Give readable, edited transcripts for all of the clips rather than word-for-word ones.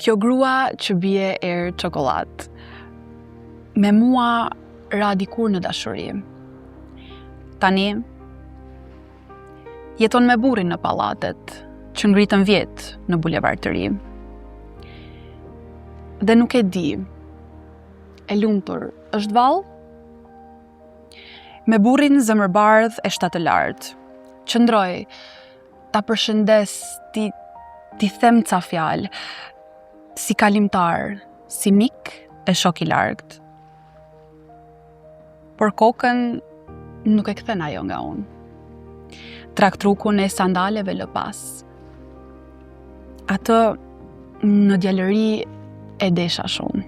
Kjo grua që bie erë çokollatë. Me mua ra dikur në dashuri. Tani jeton me burrin në pallatet që ngritën vjet në bulevard të ri. Dhe nuk e di, e lumtur është vallë? Me burrin zemërbardh e shtatë lartë. Qëndroj, ta përshëndes, ti them ca fjalë, si kalimtar, si mik e shok i largët. Por kokën nuk e kthen ajo nga unë. Traktrukun e sandaleve lë pas. Atë në djalëri e desha shumë.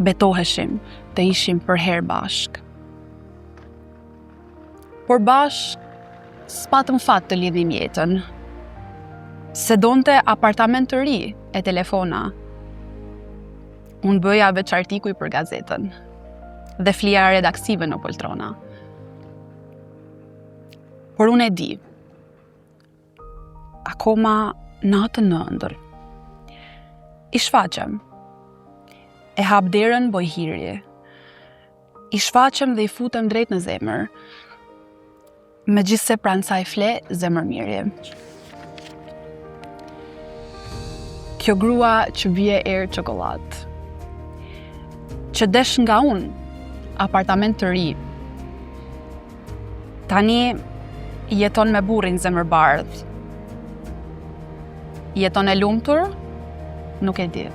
Betoheshim të ishim për herë bashk. Por bashk s'patëm fat të lidhim jetën. Se donte apartament të ri e telefona. Unë bëja veç artikuj për gazetën dhe flija redaksive në poltrona. Por unë e di, akoma natën në ëndër. I shfaqem, e hap derën bojhirje. I shfaqem dhe i futem drejt në zemër, megjithse pranë saj fle zemërmirje. Kjo grua që bie erë çokollatë, që desh nga unë, apartament të ri. Tani jeton me burrin zemërbardh. Jeton e lumtur? Nuk e di.